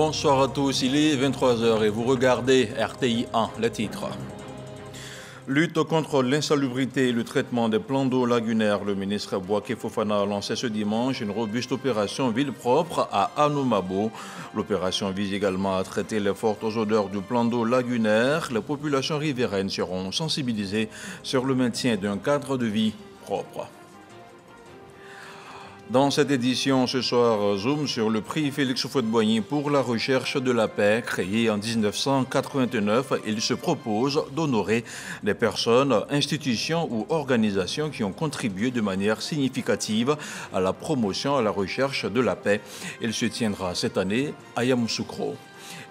Bonsoir à tous, il est 23h et vous regardez RTI 1, les titres. Lutte contre l'insalubrité et le traitement des plans d'eau lagunaires. Le ministre Bouaké Fofana a lancé ce dimanche une robuste opération ville propre à Anoumabo. L'opération vise également à traiter les fortes odeurs du plan d'eau lagunaire. Les populations riveraines seront sensibilisées sur le maintien d'un cadre de vie propre. Dans cette édition, ce soir, zoom sur le prix Félix Houphouët-Boigny pour la recherche de la paix. Créé en 1989, il se propose d'honorer des personnes, institutions ou organisations qui ont contribué de manière significative à la promotion et à la recherche de la paix. Il se tiendra cette année à Yamoussoukro.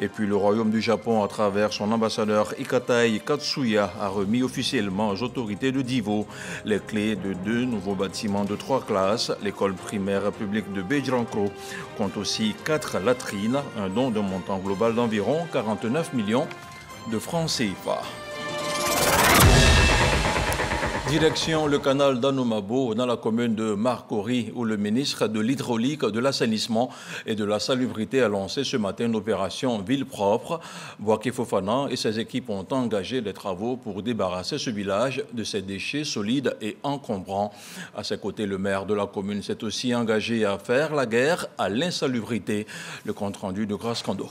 Et puis le Royaume du Japon, à travers son ambassadeur Ikatai Katsuya, a remis officiellement aux autorités de Divo les clés de 2 nouveaux bâtiments de 3 classes. L'école primaire publique de Bejranko compte aussi 4 latrines, un don d'un montant global d'environ 49 millions de francs CFA. Direction le canal d'Anoumabo, dans la commune de Marcory, où le ministre de l'Hydraulique, de l'Assainissement et de la Salubrité a lancé ce matin une opération ville propre. Bouaké Fofana et ses équipes ont engagé des travaux pour débarrasser ce village de ses déchets solides et encombrants. À ses côtés, le maire de la commune s'est aussi engagé à faire la guerre à l'insalubrité. Le compte-rendu de Grascando.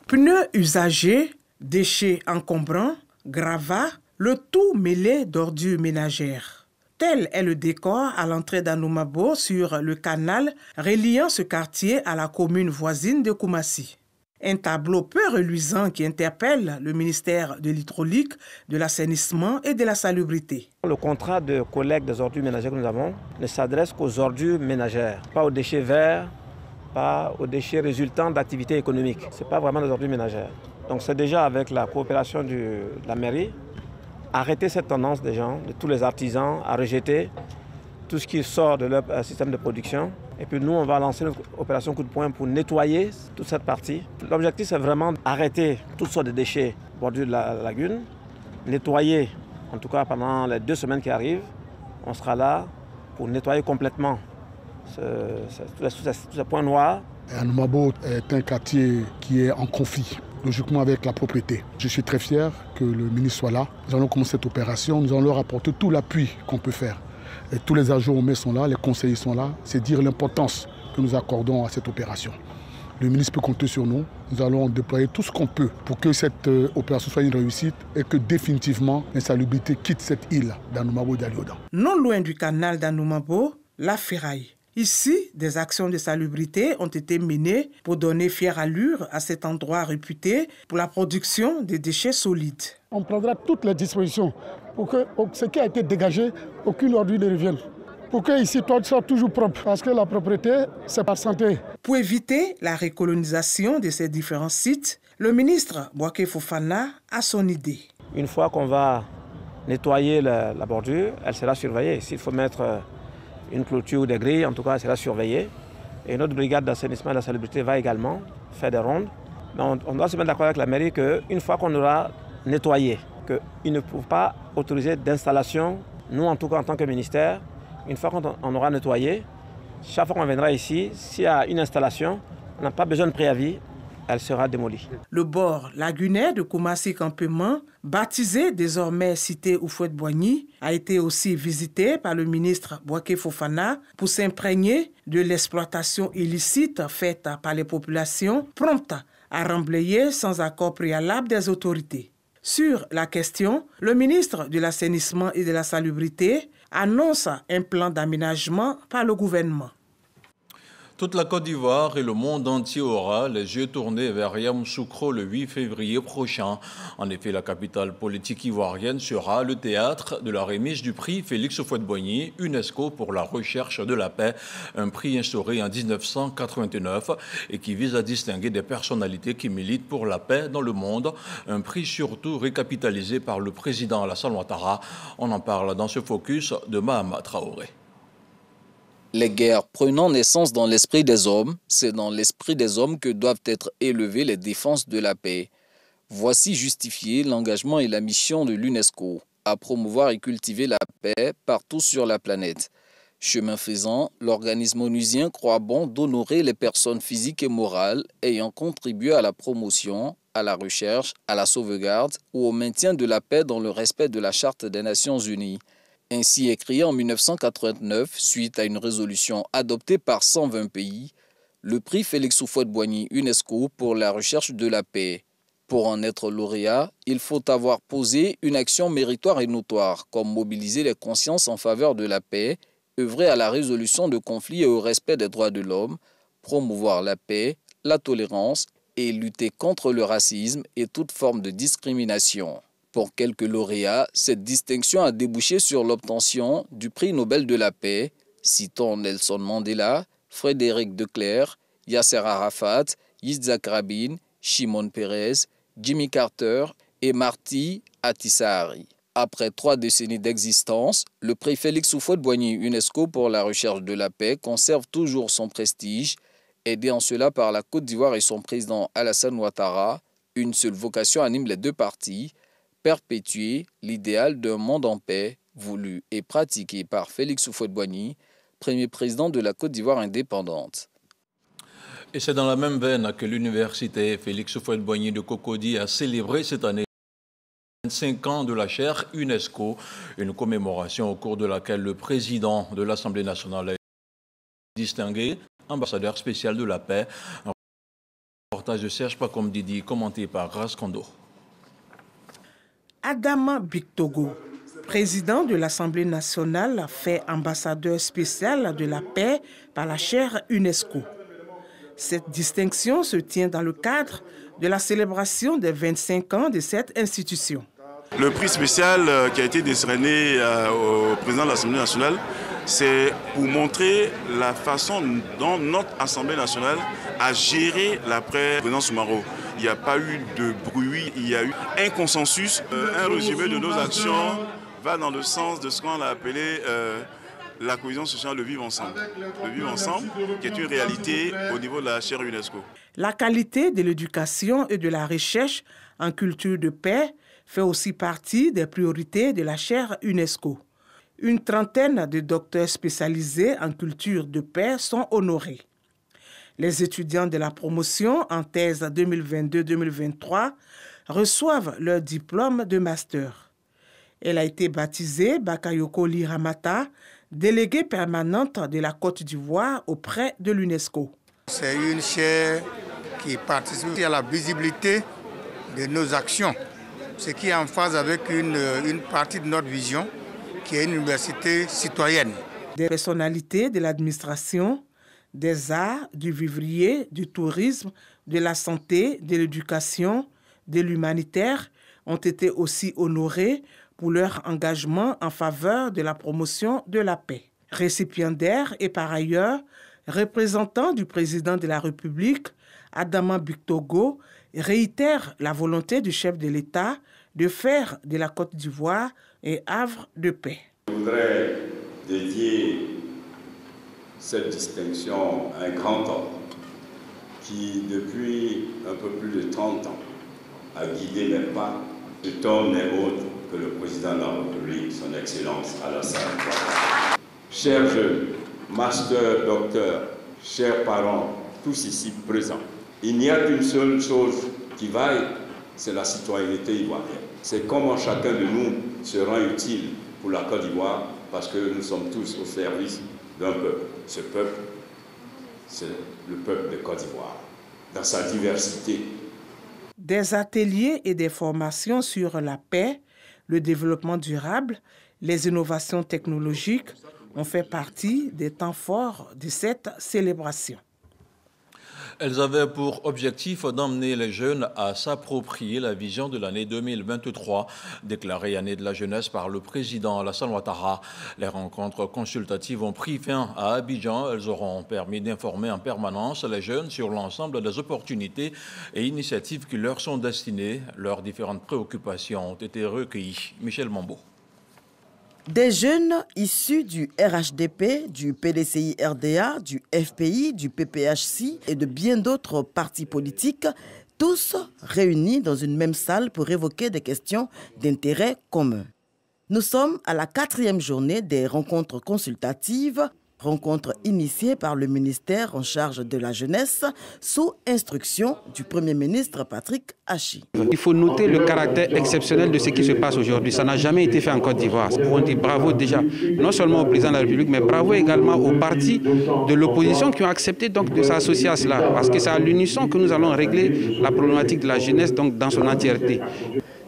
Pneus usagés, déchets encombrants, gravats, le tout mêlé d'ordures ménagères. Tel est le décor à l'entrée d'Anoumabo sur le canal reliant ce quartier à la commune voisine de Koumassi. Un tableau peu reluisant qui interpelle le ministère de l'Hydraulique, de l'Assainissement et de la Salubrité. Le contrat de collecte des ordures ménagères que nous avons ne s'adresse qu'aux ordures ménagères, pas aux déchets verts, pas aux déchets résultant d'activités économiques. Ce n'est pas vraiment des ordures ménagères. Donc c'est déjà avec la coopération de la mairie, arrêter cette tendance des gens, de tous les artisans, à rejeter tout ce qui sort de leur système de production. Et puis nous, on va lancer une opération coup de poing pour nettoyer toute cette partie. L'objectif, c'est vraiment d'arrêter toutes sortes de déchets bordure de la lagune, nettoyer, en tout cas pendant les 2 semaines qui arrivent, on sera là pour nettoyer complètement tous ces points noirs. Anoumabo est un quartier qui est en conflit, logiquement avec la propriété. Je suis très fier que le ministre soit là. Nous allons commencer cette opération, nous allons leur apporter tout l'appui qu'on peut faire. Et tous les agents au maire sont là, les conseillers sont là. C'est dire l'importance que nous accordons à cette opération. Le ministre peut compter sur nous. Nous allons déployer tout ce qu'on peut pour que cette opération soit une réussite et que définitivement l'insalubrité quitte cette île d'Anoumabo d'Alioda. Non loin du canal d'Anoumabo, la ferraille. Ici, des actions de salubrité ont été menées pour donner fière allure à cet endroit réputé pour la production de déchets solides. On prendra toutes les dispositions pour que ce qui a été dégagé, aucune ordure ne revienne. Pour que ici, tout soit toujours propre, parce que la propriété, c'est par santé. Pour éviter la recolonisation de ces différents sites, le ministre Bouaké Fofana a son idée. Une fois qu'on va nettoyer la bordure, elle sera surveillée. S'il faut mettre une clôture ou des grilles, en tout cas, elle sera surveillée. Et notre brigade d'assainissement et de la salubrité va également faire des rondes. Mais on doit se mettre d'accord avec la mairie qu'une fois qu'on aura nettoyé, qu'ils ne peuvent pas autoriser d'installation, nous en tout cas en tant que ministère, une fois qu'on aura nettoyé, chaque fois qu'on viendra ici, s'il y a une installation, on n'a pas besoin de préavis, elle sera démolie. Le bord lagunaire de Koumassi-Campement, baptisé désormais cité Houphouët-Boigny, a été aussi visité par le ministre Bouaké Fofana pour s'imprégner de l'exploitation illicite faite par les populations, promptes à remblayer sans accord préalable des autorités. Sur la question, le ministre de l'Assainissement et de la Salubrité annonce un plan d'aménagement par le gouvernement. Toute la Côte d'Ivoire et le monde entier aura les yeux tournés vers Yamoussoukro le 8 février prochain. En effet, la capitale politique ivoirienne sera le théâtre de la remise du prix Félix Houphouët-Boigny, UNESCO pour la recherche de la paix, un prix instauré en 1989 et qui vise à distinguer des personnalités qui militent pour la paix dans le monde. Un prix surtout récapitalisé par le président Alassane Ouattara. On en parle dans ce focus de Mahama Traoré. Les guerres prenant naissance dans l'esprit des hommes, c'est dans l'esprit des hommes que doivent être élevées les défenses de la paix. Voici justifier l'engagement et la mission de l'UNESCO à promouvoir et cultiver la paix partout sur la planète. Chemin faisant, l'organisme onusien croit bon d'honorer les personnes physiques et morales ayant contribué à la promotion, à la recherche, à la sauvegarde ou au maintien de la paix dans le respect de la Charte des Nations Unies. Ainsi écrit en 1989, suite à une résolution adoptée par 120 pays, le prix Félix Houphouët-Boigny UNESCO pour la recherche de la paix. Pour en être lauréat, il faut avoir posé une action méritoire et notoire, comme mobiliser les consciences en faveur de la paix, œuvrer à la résolution de conflits et au respect des droits de l'homme, promouvoir la paix, la tolérance et lutter contre le racisme et toute forme de discrimination. Pour quelques lauréats, cette distinction a débouché sur l'obtention du prix Nobel de la paix, citant Nelson Mandela, Frédéric de Clercq, Yasser Arafat, Yitzhak Rabin, Shimon Peres, Jimmy Carter et Marty Ahtisaari. Après 3 décennies d'existence, le prix Félix Houphouët-Boigny UNESCO pour la recherche de la paix conserve toujours son prestige, aidé en cela par la Côte d'Ivoire et son président Alassane Ouattara. Une seule vocation anime les deux parties, perpétuer l'idéal d'un monde en paix, voulu et pratiqué par Félix Houphouët-Boigny, premier président de la Côte d'Ivoire indépendante. Et c'est dans la même veine que l'université Félix Houphouët-Boigny de Cocody a célébré cette année 25 ans de la chaire UNESCO, une commémoration au cours de laquelle le président de l'Assemblée nationale a été distingué ambassadeur spécial de la paix. Un reportage de Serge Pacom Didi, commenté par Grace Kondo. Adama Bictogo, président de l'Assemblée nationale, fait ambassadeur spécial de la paix par la chaire UNESCO. Cette distinction se tient dans le cadre de la célébration des 25 ans de cette institution. Le prix spécial qui a été décerné au président de l'Assemblée nationale, c'est pour montrer la façon dont notre Assemblée nationale a géré l'après-président Soumaoro. Il n'y a pas eu de bruit, il y a eu un consensus. Un résumé de nos actions va dans le sens de ce qu'on a appelé la cohésion sociale, le vivre ensemble. Le vivre ensemble, qui est une réalité au niveau de la chaire UNESCO. La qualité de l'éducation et de la recherche en culture de paix fait aussi partie des priorités de la chaire UNESCO. Une trentaine de docteurs spécialisés en culture de paix sont honorés. Les étudiants de la promotion en thèse 2022-2023 reçoivent leur diplôme de master. Elle a été baptisée Bakayoko Liramata, déléguée permanente de la Côte d'Ivoire auprès de l'UNESCO. C'est une chaire qui participe à la visibilité de nos actions, ce qui est en phase avec une partie de notre vision, qui est une université citoyenne. Des personnalités de l'administration, des arts, du vivrier, du tourisme, de la santé, de l'éducation, de l'humanitaire ont été aussi honorés pour leur engagement en faveur de la promotion de la paix. Récipiendaire et par ailleurs représentant du président de la République, Adama Bictogo, réitère la volonté du chef de l'État de faire de la Côte d'Ivoire un havre de paix. Je voudrais dédier cette distinction à un grand homme qui, depuis un peu plus de 30 ans, a guidé mes pas. Cet homme n'est autre que le président de la République, son Excellence Alassane Ouattara. Chers jeunes, masters, docteurs, chers parents, tous ici présents, il n'y a qu'une seule chose qui vaille, c'est la citoyenneté ivoirienne. C'est comment chacun de nous se rend utile pour la Côte d'Ivoire, parce que nous sommes tous au service d'un peuple. Ce peuple, c'est le peuple de Côte d'Ivoire, dans sa diversité. Des ateliers et des formations sur la paix, le développement durable, les innovations technologiques ont fait partie des temps forts de cette célébration. Elles avaient pour objectif d'emmener les jeunes à s'approprier la vision de l'année 2023, déclarée année de la jeunesse par le président Alassane Ouattara. Les rencontres consultatives ont pris fin à Abidjan. Elles auront permis d'informer en permanence les jeunes sur l'ensemble des opportunités et initiatives qui leur sont destinées. Leurs différentes préoccupations ont été recueillies. Michel Mambo. Des jeunes issus du RHDP, du PDCI-RDA, du FPI, du PPHC et de bien d'autres partis politiques, tous réunis dans une même salle pour évoquer des questions d'intérêt commun. Nous sommes à la 4e journée des rencontres consultatives, rencontres initiées par le ministère en charge de la jeunesse sous instruction du Premier ministre Patrick Hachi. Il faut noter le caractère exceptionnel de ce qui se passe aujourd'hui. Ça n'a jamais été fait en Côte d'Ivoire. On dit bravo déjà, non seulement au président de la République, mais bravo également aux partis de l'opposition qui ont accepté donc de s'associer à cela. Parce que c'est à l'unisson que nous allons régler la problématique de la jeunesse donc dans son entièreté.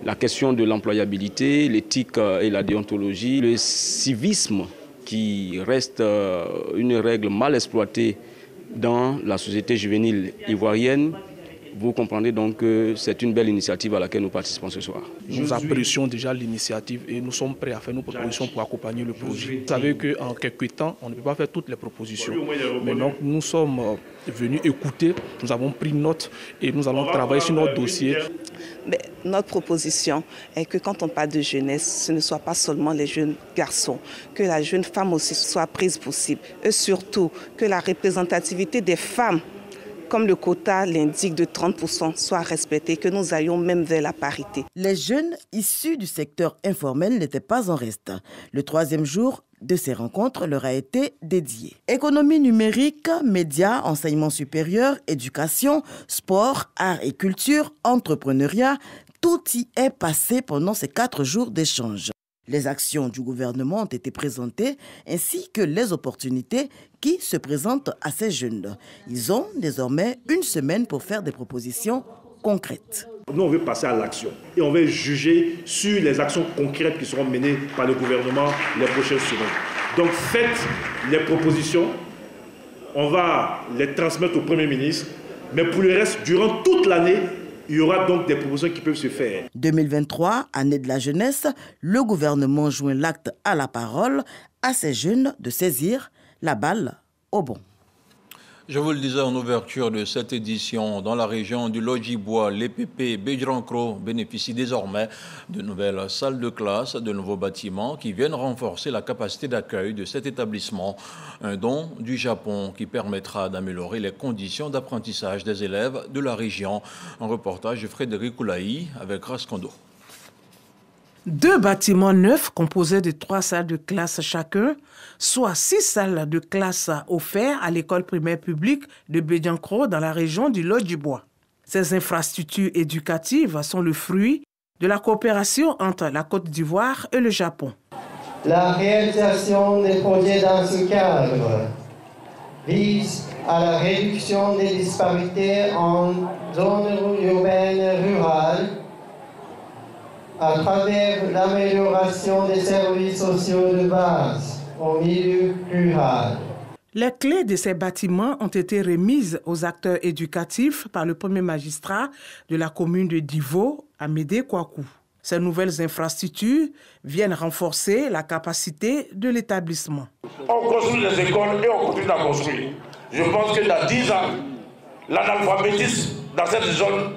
La question de l'employabilité, l'éthique et la déontologie, le civisme qui reste une règle mal exploitée dans la société juvénile ivoirienne. Vous comprendrez donc que c'est une belle initiative à laquelle nous participons ce soir. Nous apprécions déjà l'initiative et nous sommes prêts à faire nos propositions pour accompagner le projet. Vous savez qu'en quelques temps, on ne peut pas faire toutes les propositions. Mais donc, nous sommes venus écouter, nous avons pris note et nous allons travailler sur notre dossier. Mais notre proposition est que quand on parle de jeunesse, ce ne soit pas seulement les jeunes garçons, que la jeune femme aussi soit prise possible et surtout que la représentativité des femmes, comme le quota l'indique de 30%, soit respecté, que nous allions même vers la parité. Les jeunes issus du secteur informel n'étaient pas en reste. Le 3e jour de ces rencontres leur a été dédié. Économie numérique, médias, enseignement supérieur, éducation, sport, arts et culture, entrepreneuriat, tout y est passé pendant ces 4 jours d'échange. Les actions du gouvernement ont été présentées ainsi que les opportunités qui se présentent à ces jeunes. Ils ont désormais une semaine pour faire des propositions concrètes. Nous, on veut passer à l'action et on veut juger sur les actions concrètes qui seront menées par le gouvernement les prochaines semaines. Donc faites les propositions, on va les transmettre au Premier ministre, mais pour le reste, durant toute l'année, il y aura donc des propositions qui peuvent se faire. 2023, année de la jeunesse, le gouvernement joint l'acte à la parole à ces jeunes de saisir la balle au bon. Je vous le disais en ouverture de cette édition, dans la région du Lodjibois, l'EPP Bédrancro bénéficie désormais de nouvelles salles de classe, de nouveaux bâtiments qui viennent renforcer la capacité d'accueil de cet établissement. Un don du Japon qui permettra d'améliorer les conditions d'apprentissage des élèves de la région. Un reportage de Frédéric Oulaï avec Rascondo. 2 bâtiments neufs composés de 3 salles de classe chacun, soit 6 salles de classe offertes à l'école primaire publique de Bédrancro dans la région du Lodjibois. Ces infrastructures éducatives sont le fruit de la coopération entre la Côte d'Ivoire et le Japon. La réalisation des projets dans ce cadre vise à la réduction des disparités en zones urbaines et rurales, à travers l'amélioration des services sociaux de base au milieu rural. Les clés de ces bâtiments ont été remises aux acteurs éducatifs par le premier magistrat de la commune de Divo, Amédée Kouakou. Ces nouvelles infrastructures viennent renforcer la capacité de l'établissement. On construit les écoles et on continue à construire. Je pense que dans 10 ans, l'analphabétisme dans cette zone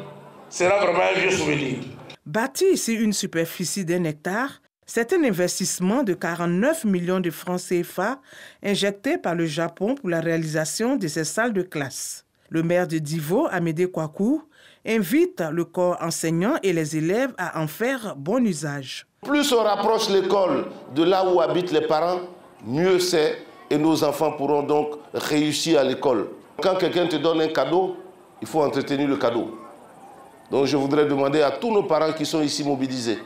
sera vraiment un vieux souvenir. Bâti ici une superficie d'1 hectare, c'est un investissement de 49 millions de francs CFA injecté par le Japon pour la réalisation de ces salles de classe. Le maire de Divo, Amédée Kouakou, invite le corps enseignant et les élèves à en faire bon usage. Plus on rapproche l'école de là où habitent les parents, mieux c'est et nos enfants pourront donc réussir à l'école. Quand quelqu'un te donne un cadeau, il faut entretenir le cadeau. Donc je voudrais demander à tous nos parents qui sont ici mobilisés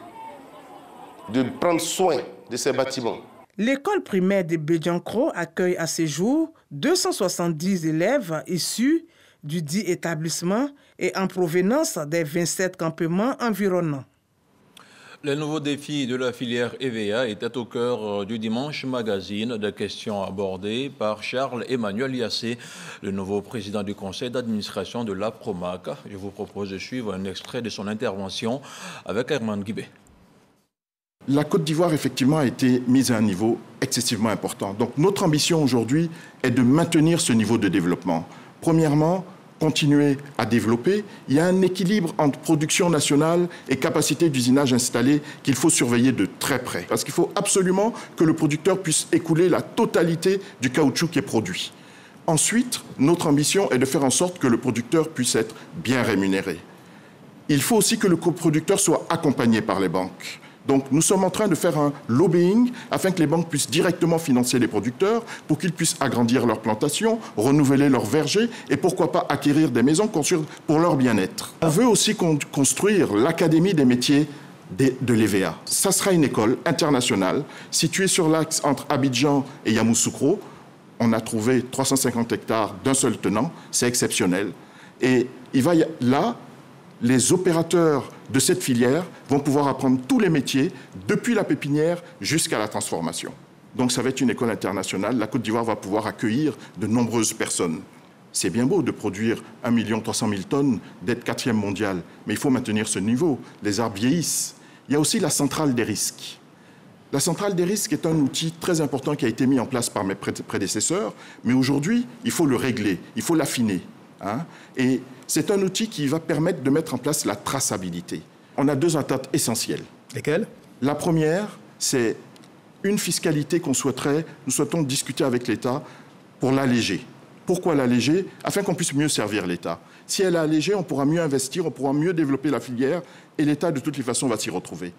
de prendre soin de ces bâtiments. L'école primaire de Bédrancro accueille à ce jour 270 élèves issus du dit établissement et en provenance des 27 campements environnants. Les nouveaux défis de la filière EVA étaient au cœur du Dimanche Magazine, des questions abordées par Charles-Emmanuel Yassé, le nouveau président du conseil d'administration de l'APROMAC. Je vous propose de suivre un extrait de son intervention avec Herman Guibé. La Côte d'Ivoire, effectivement, a été mise à un niveau excessivement important. Donc notre ambition aujourd'hui est de maintenir ce niveau de développement. Premièrement, continuer à développer. Il y a un équilibre entre production nationale et capacité d'usinage installée qu'il faut surveiller de très près. Parce qu'il faut absolument que le producteur puisse écouler la totalité du caoutchouc qui est produit. Ensuite, notre ambition est de faire en sorte que le producteur puisse être bien rémunéré. Il faut aussi que le coproducteur soit accompagné par les banques. Donc nous sommes en train de faire un lobbying afin que les banques puissent directement financer les producteurs pour qu'ils puissent agrandir leurs plantations, renouveler leurs vergers et pourquoi pas acquérir des maisons pour leur bien-être. On veut aussi construire l'Académie des métiers de l'EVA. Ça sera une école internationale située sur l'axe entre Abidjan et Yamoussoukro. On a trouvé 350 hectares d'un seul tenant, c'est exceptionnel. Et là, les opérateurs de cette filière vont pouvoir apprendre tous les métiers, depuis la pépinière jusqu'à la transformation. Donc ça va être une école internationale. La Côte d'Ivoire va pouvoir accueillir de nombreuses personnes. C'est bien beau de produire 1 300 000 tonnes, d'être 4e mondial, mais il faut maintenir ce niveau. Les arbres vieillissent. Il y a aussi la centrale des risques. La centrale des risques est un outil très important qui a été mis en place par mes prédécesseurs, mais aujourd'hui, il faut le régler, il faut l'affiner. Et c'est un outil qui va permettre de mettre en place la traçabilité. On a 2 attentes essentielles. Lesquelles? La première, c'est une fiscalité nous souhaitons discuter avec l'État pour l'alléger. Pourquoi l'alléger? Afin qu'on puisse mieux servir l'État. Si elle est allégée, on pourra mieux investir, on pourra mieux développer la filière et l'État, de toutes les façons, va s'y retrouver.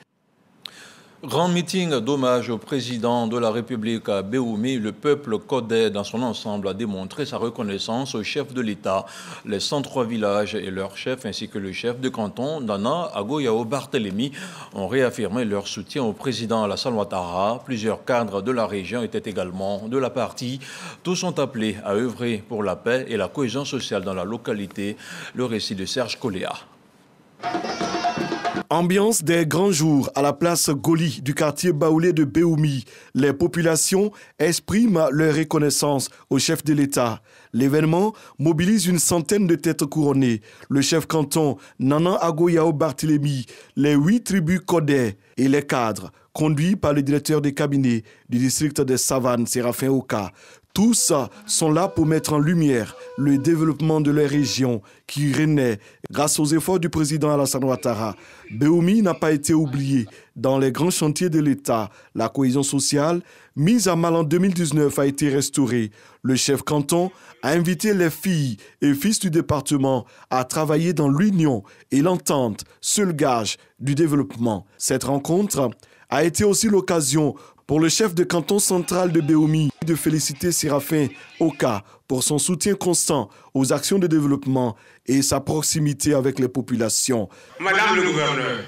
Grand meeting d'hommage au président de la République à Béoumi. Le peuple codais dans son ensemble a démontré sa reconnaissance au chef de l'État. Les 103 villages et leurs chefs, ainsi que le chef de canton, Nana Agoyao Barthélémy, ont réaffirmé leur soutien au président Alassane Ouattara. Plusieurs cadres de la région étaient également de la partie. Tous sont appelés à œuvrer pour la paix et la cohésion sociale dans la localité. Le récit de Serge Coléa. Ambiance des grands jours à la place Goli du quartier baoulé de Béoumi. Les populations expriment leur reconnaissance au chef de l'État. L'événement mobilise une centaine de têtes couronnées. Le chef canton Nana Agoyao Barthélémy, les 8 tribus codais et les cadres, conduits par le directeur des cabinets du district des Savanes, Séraphin Oka. Tous sont là pour mettre en lumière le développement de leur région qui renaît grâce aux efforts du président Alassane Ouattara. Béoumi n'a pas été oublié dans les grands chantiers de l'État. La cohésion sociale, mise à mal en 2019, a été restaurée. Le chef canton a invité les filles et fils du département à travailler dans l'union et l'entente, seul gage du développement. Cette rencontre a été aussi l'occasion pour le chef de canton central de Béoumi de féliciter Séraphin Oka pour son soutien constant aux actions de développement et sa proximité avec les populations. Madame le gouverneur,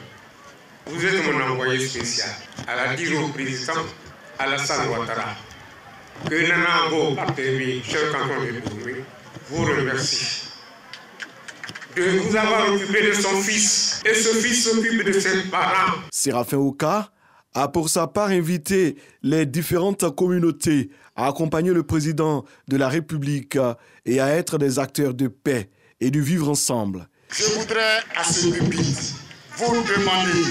vous êtes mon envoyé spécial à la dire au président Alassane Ouattara que Nana Ago Barthélémy, chef canton de Béoumi, vous remercie de vous avoir occupé de son fils et ce fils s'occupe de ses parents. Séraphin Oka a pour sa part invité les différentes communautés à accompagner le président de la République et à être des acteurs de paix et du vivre ensemble. Je voudrais à ce pupitre vous demander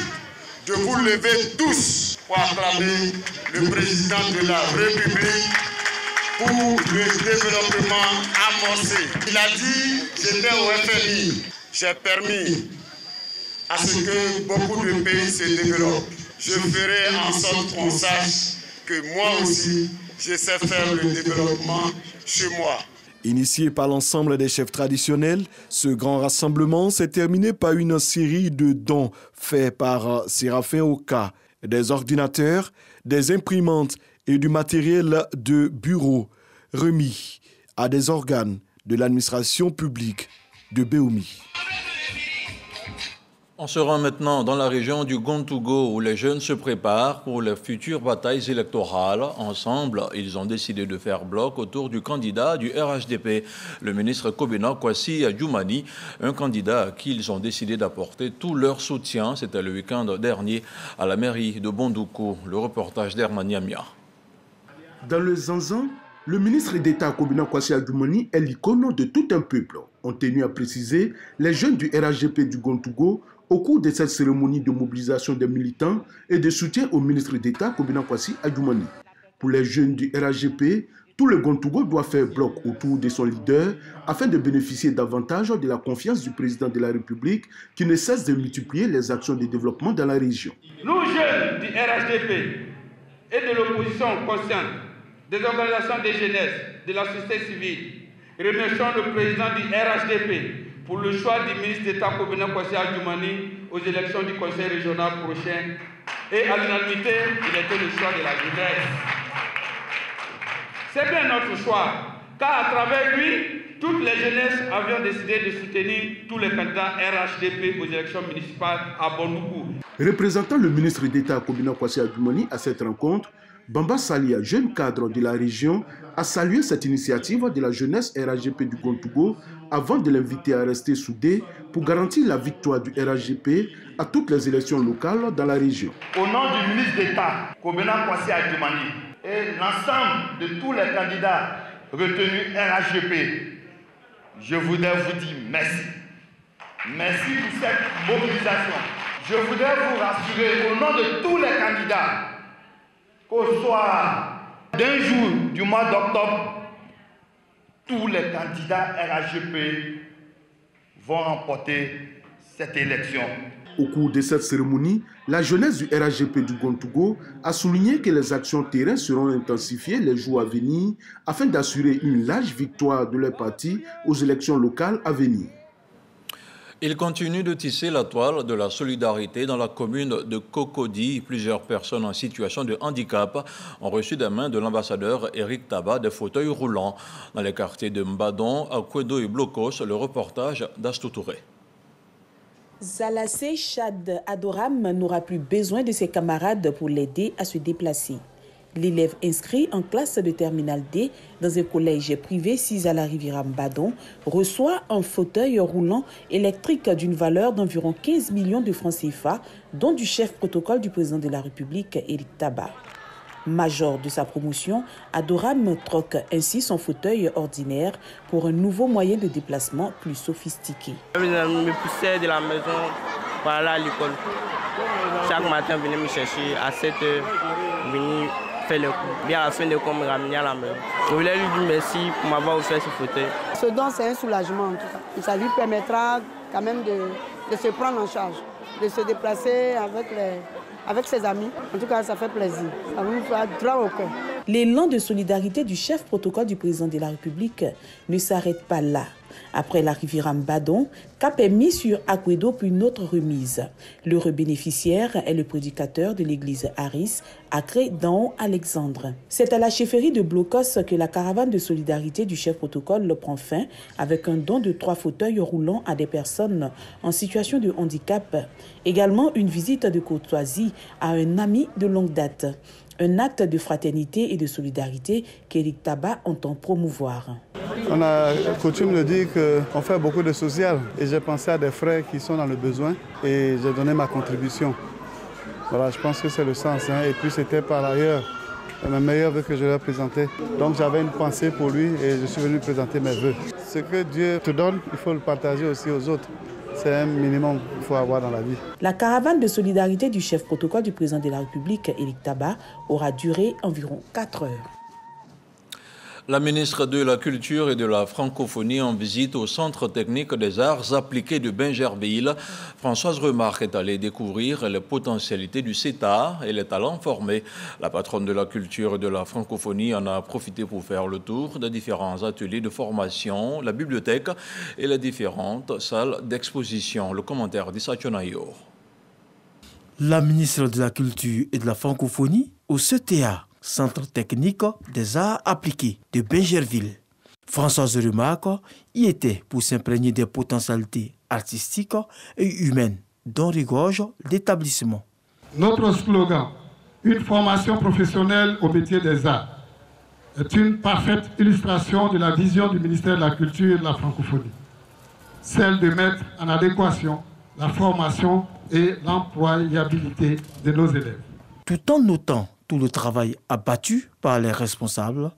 de vous lever tous pour acclamer le président de la République pour le développement amorcé. Il a dit, j'étais au FMI, j'ai permis à ce que beaucoup de pays se développent. Je ferai en sorte qu'on sache que moi aussi, je sais faire le développement chez moi. Initié par l'ensemble des chefs traditionnels, ce grand rassemblement s'est terminé par une série de dons faits par Séraphin Oka, des ordinateurs, des imprimantes et du matériel de bureau remis à des organes de l'administration publique de Béoumi. On se rend maintenant dans la région du Gontougo où les jeunes se préparent pour les futures batailles électorales. Ensemble, ils ont décidé de faire bloc autour du candidat du RHDP, le ministre Kobena Kwasi Adjoumani, un candidat à qui ils ont décidé d'apporter tout leur soutien. C'était le week-end dernier à la mairie de Bondoukou. Le reportage d'Herman Yamia. Dans le Zanzan, le ministre d'État Kobena Kwasi Adjoumani est l'icône de tout un peuple, ont tenu à préciser les jeunes du RHDP du Gontougo au cours de cette cérémonie de mobilisation des militants et de soutien au ministre d'État Kobena Kwasi Adjoumani. Pour les jeunes du RHDP, tout le Gontougo doit faire bloc autour de son leader afin de bénéficier davantage de la confiance du président de la République qui ne cesse de multiplier les actions de développement dans la région. Nous, jeunes du RHDP et de l'opposition consciente, des organisations de jeunesse, de la société civile, remercions le président du RHDP pour le choix du ministre d'État Kobena Kwasi Adjoumani aux élections du conseil régional prochain Et à l'unanimité, il était le choix de la jeunesse. C'est bien notre choix, car à travers lui, toutes les jeunesses avions décidé de soutenir tous les candidats RHDP aux élections municipales à Bondoukou. Représentant le ministre d'État Kobina Kwasi Adjumani à cette rencontre, Bamba Salia, jeune cadre de la région, a salué cette initiative de la jeunesse RHGP du Gontougo avant de l'inviter à rester soudé pour garantir la victoire du RHGP à toutes les élections locales dans la région. Au nom du ministre d'État Kobina Kwasi Adjumani et l'ensemble de tous les candidats retenus RHGP, je voudrais vous dire merci. Merci pour cette mobilisation. Je voudrais vous rassurer au nom de tous les candidats qu'au soir d'un jour du mois d'octobre, tous les candidats RHGP vont remporter cette élection. Au cours de cette cérémonie, la jeunesse du RHGP du Gontougo a souligné que les actions terrain seront intensifiées les jours à venir afin d'assurer une large victoire de leur parti aux élections locales à venir. Il continue de tisser la toile de la solidarité dans la commune de Cocody. Plusieurs personnes en situation de handicap ont reçu des mains de l'ambassadeur Éric Taba des fauteuils roulants. Dans les quartiers de Mbadon, Akwedo et Blocos, le reportage d'Astou Touré. Zalassé Chad Adoram n'aura plus besoin de ses camarades pour l'aider à se déplacer. L'élève inscrit en classe de terminale D dans un collège privé 6 à la rivière Mbadon reçoit un fauteuil roulant électrique d'une valeur d'environ 15 millions de francs CFA, dont du chef protocole du président de la République, Éric Taba. Major de sa promotion, Adoram troque ainsi son fauteuil ordinaire pour un nouveau moyen de déplacement plus sophistiqué. Je me poussais de la maison pour aller à l'école. Chaque matin, je venais me chercher à 7h, venir faire le coup. Bien à la fin de cours, me ramener à la maison. Je voulais lui dire merci pour m'avoir offert ce fauteuil. Ce don, c'est un soulagement en tout cas. Ça lui permettra quand même de se prendre en charge, de se déplacer avec ses amis. En tout cas, ça fait plaisir. Ça nous fait droit au cœur. L'élan de solidarité du chef protocole du président de la République ne s'arrête pas là. Après la rivière Mbadon, cap est mis sur Akwedo pour une autre remise. L'heureux bénéficiaire est le prédicateur de l'église Aris, Acré Daon Alexandre. C'est à la chefferie de Blocos que la caravane de solidarité du chef protocole prend fin avec un don de 3 fauteuils roulants à des personnes en situation de handicap. Également une visite de courtoisie à un ami de longue date. Un acte de fraternité et de solidarité qu'Éric Taba entend promouvoir. On a coutume de dire qu'on fait beaucoup de social et j'ai pensé à des frères qui sont dans le besoin et j'ai donné ma contribution. Voilà, je pense que c'est le sens. Et puis c'était par ailleurs mes meilleurs vœux que je leur présentais. Donc j'avais une pensée pour lui et je suis venu présenter mes vœux. Ce que Dieu te donne, il faut le partager aussi aux autres. C'est un minimum qu'il faut avoir dans la vie. La caravane de solidarité du chef protocole du président de la République, Éric Taba, aura duré environ 4 heures. La ministre de la Culture et de la Francophonie en visite au Centre technique des arts appliqués de Bingerville. Françoise Remarque est allée découvrir les potentialités du CETA et les talents formés. La patronne de la culture et de la francophonie en a profité pour faire le tour des différents ateliers de formation, la bibliothèque et les différentes salles d'exposition. Le commentaire d'Issa Chonayo. La ministre de la Culture et de la Francophonie au CETA, Centre technique des arts appliqués de Bingerville. Françoise Remarque y était pour s'imprégner des potentialités artistiques et humaines dont regorge l'établissement. Notre slogan, une formation professionnelle au métier des arts, est une parfaite illustration de la vision du ministère de la Culture et de la Francophonie. Celle de mettre en adéquation la formation et l'employabilité de nos élèves. Tout en notant tout le travail abattu par les responsables,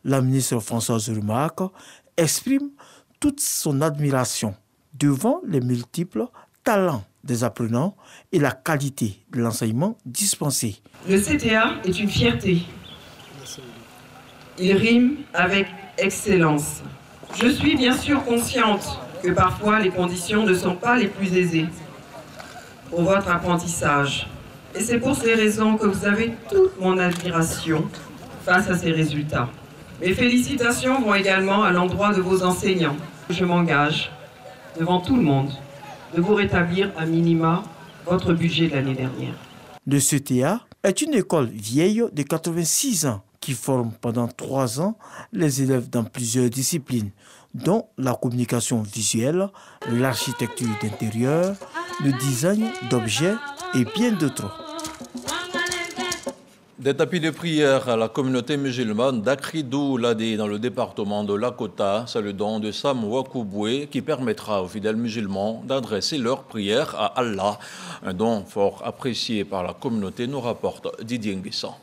la ministre Françoise Remarque exprime toute son admiration devant les multiples talents des apprenants et la qualité de l'enseignement dispensé. Le CTA est une fierté. Il rime avec excellence. Je suis bien sûr consciente que parfois les conditions ne sont pas les plus aisées pour votre apprentissage. Et c'est pour ces raisons que vous avez toute mon admiration face à ces résultats. Mes félicitations vont également à l'endroit de vos enseignants. Je m'engage devant tout le monde de vous rétablir à minima votre budget de l'année dernière. Le CTA est une école vieille de 86 ans qui forme pendant 3 ans les élèves dans plusieurs disciplines, dont la communication visuelle, l'architecture d'intérieur, le design d'objets et bien d'autres. Des tapis de prière à la communauté musulmane d'Akridou-Ladé dans le département de Lakota, c'est le don de Sam Wakubwe qui permettra aux fidèles musulmans d'adresser leurs prières à Allah. Un don fort apprécié par la communauté, nous rapporte Didier Nguissan.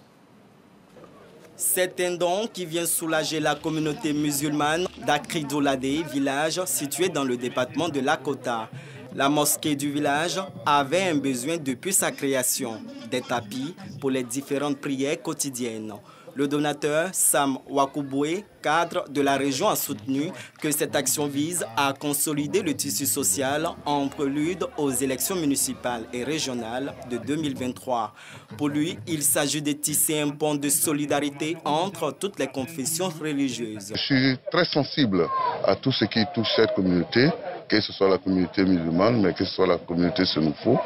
C'est un don qui vient soulager la communauté musulmane d'Akridou-Ladé, village situé dans le département de Lakota. La mosquée du village avait un besoin depuis sa création, des tapis pour les différentes prières quotidiennes. Le donateur Sam Wakubwe, cadre de la région, a soutenu que cette action vise à consolider le tissu social en prélude aux élections municipales et régionales de 2023. Pour lui, il s'agit de tisser un pont de solidarité entre toutes les confessions religieuses. Je suis très sensible à tout ce qui touche cette communauté, que ce soit la communauté musulmane, mais que ce soit la communauté Sénoufo.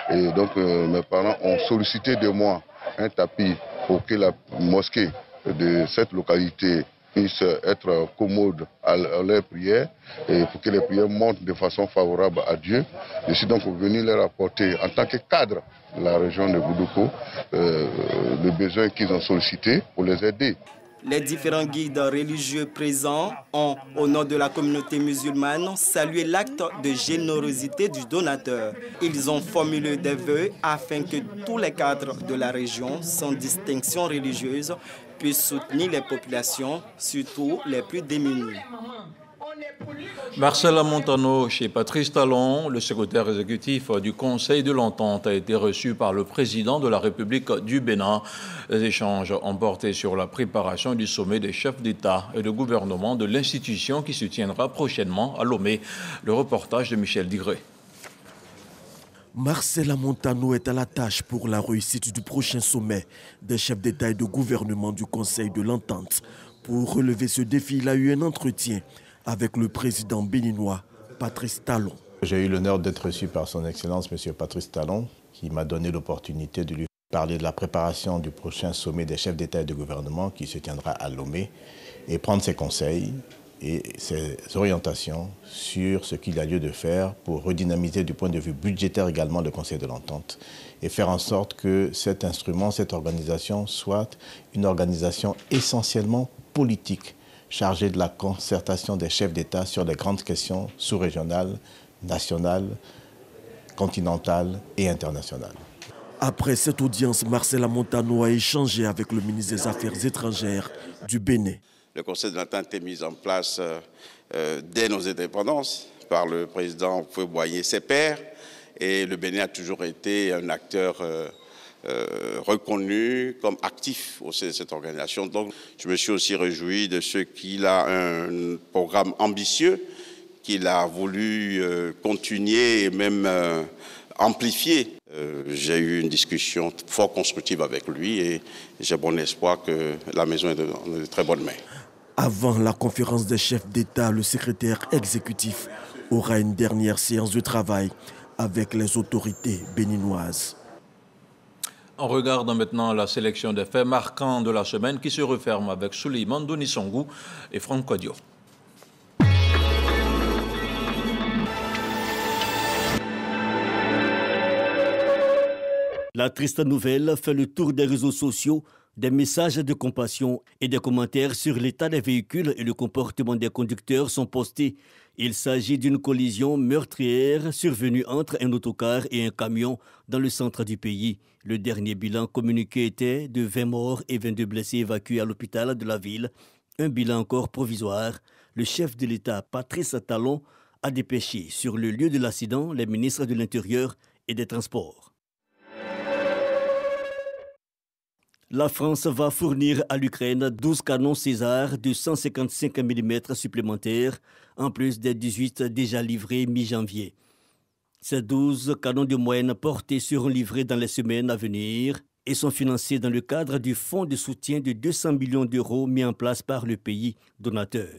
Et donc mes parents ont sollicité de moi un tapis pour que la mosquée de cette localité puisse être commode à leurs prières et pour que les prières montent de façon favorable à Dieu. Je suis donc venu leur apporter en tant que cadre de la région de Boudoukou le besoin qu'ils ont sollicité pour les aider. Les différents guides religieux présents ont, au nom de la communauté musulmane, salué l'acte de générosité du donateur. Ils ont formulé des vœux afin que tous les cadres de la région, sans distinction religieuse, puissent soutenir les populations, surtout les plus démunies. Marcela Montano chez Patrice Talon, le secrétaire exécutif du Conseil de l'Entente, a été reçu par le président de la République du Bénin. Les échanges ont porté sur la préparation du sommet des chefs d'État et de gouvernement de l'institution qui se tiendra prochainement à Lomé. Le reportage de Michel Digré. Marcela Montano est à la tâche pour la réussite du prochain sommet des chefs d'État et de gouvernement du Conseil de l'Entente. Pour relever ce défi, il a eu un entretien avec le président béninois Patrice Talon. J'ai eu l'honneur d'être reçu par son Excellence, M. Patrice Talon, qui m'a donné l'opportunité de lui parler de la préparation du prochain sommet des chefs d'État et de gouvernement qui se tiendra à Lomé et prendre ses conseils et ses orientations sur ce qu'il a lieu de faire pour redynamiser du point de vue budgétaire également le Conseil de l'Entente et faire en sorte que cet instrument, cette organisation soit une organisation essentiellement politique, chargé de la concertation des chefs d'État sur les grandes questions sous-régionales, nationales, continentales et internationales. Après cette audience, Marcela Montano a échangé avec le ministre des Affaires étrangères du Bénin. Le Conseil de l'Entente est mis en place dès nos indépendances par le président Houphouët-Boigny et ses pairs. Et le Bénin a toujours été un acteur reconnu comme actif au sein de cette organisation. Donc, je me suis aussi réjoui de ce qu'il a un programme ambitieux, qu'il a voulu continuer et même amplifier. J'ai eu une discussion fort constructive avec lui et j'ai bon espoir que la maison est dans de très bonnes mains. Avant la conférence des chefs d'État, le secrétaire exécutif aura une dernière séance de travail avec les autorités béninoises. On regarde maintenant la sélection des faits marquants de la semaine qui se referme avec Souleymane Donisongou et Franck Kodio. La triste nouvelle fait le tour des réseaux sociaux, des messages de compassion et des commentaires sur l'état des véhicules et le comportement des conducteurs sont postés. Il s'agit d'une collision meurtrière survenue entre un autocar et un camion dans le centre du pays. Le dernier bilan communiqué était de 20 morts et 22 blessés évacués à l'hôpital de la ville. Un bilan encore provisoire. Le chef de l'État, Patrice Talon, a dépêché sur le lieu de l'accident les ministres de l'Intérieur et des Transports. La France va fournir à l'Ukraine 12 canons César de 155 mm supplémentaires, en plus des 18 déjà livrés mi-janvier. Ces 12 canons de moyenne portée seront livrés dans les semaines à venir et sont financés dans le cadre du fonds de soutien de 200 millions d'euros mis en place par le pays donateur.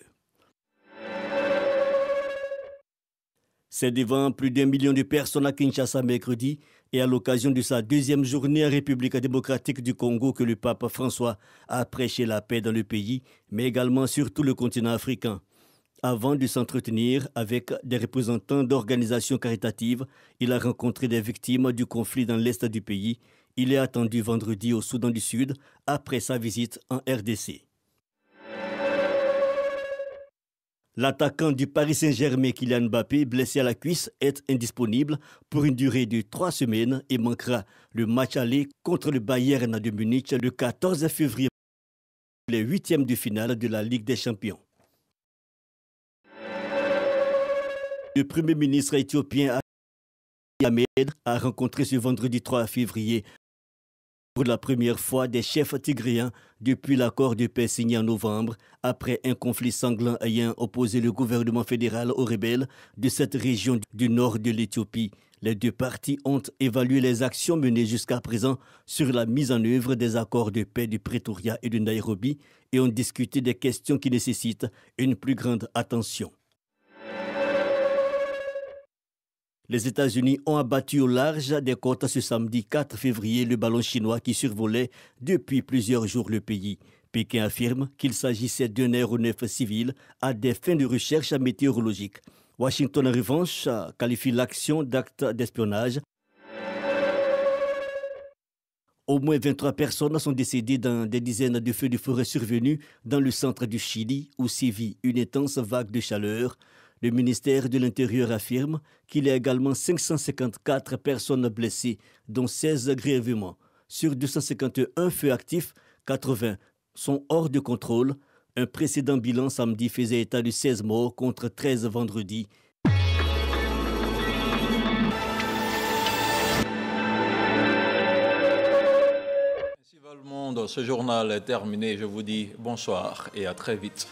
C'est devant plus d'1 million de personnes à Kinshasa mercredi et à l'occasion de sa deuxième journée en République démocratique du Congo que le pape François a prêché la paix dans le pays, mais également sur tout le continent africain. Avant de s'entretenir avec des représentants d'organisations caritatives, il a rencontré des victimes du conflit dans l'est du pays. Il est attendu vendredi au Soudan du Sud après sa visite en RDC. L'attaquant du Paris Saint-Germain, Kylian Mbappé, blessé à la cuisse, est indisponible pour une durée de 3 semaines et manquera le match aller contre le Bayern de Munich le 14 février, les huitièmes de finale de la Ligue des Champions. Le Premier ministre éthiopien Abiy Ahmed a rencontré ce vendredi 3 février pour la première fois des chefs tigréens depuis l'accord de paix signé en novembre, après un conflit sanglant ayant opposé le gouvernement fédéral aux rebelles de cette région du nord de l'Éthiopie. Les deux parties ont évalué les actions menées jusqu'à présent sur la mise en œuvre des accords de paix de Pretoria et de Nairobi et ont discuté des questions qui nécessitent une plus grande attention. Les États-Unis ont abattu au large des côtes ce samedi 4 février le ballon chinois qui survolait depuis plusieurs jours le pays. Pékin affirme qu'il s'agissait d'un aéronef civil à des fins de recherche météorologique. Washington, en revanche, qualifie l'action d'acte d'espionnage. Au moins 23 personnes sont décédées dans des dizaines de feux de forêt survenus dans le centre du Chili où sévit une intense vague de chaleur. Le ministère de l'Intérieur affirme qu'il y a également 554 personnes blessées, dont 16 grièvement. Sur 251 feux actifs, 80 sont hors de contrôle. Un précédent bilan samedi faisait état de 16 morts contre 13 vendredi. Ainsi va le monde. Ce journal est terminé. Je vous dis bonsoir et à très vite.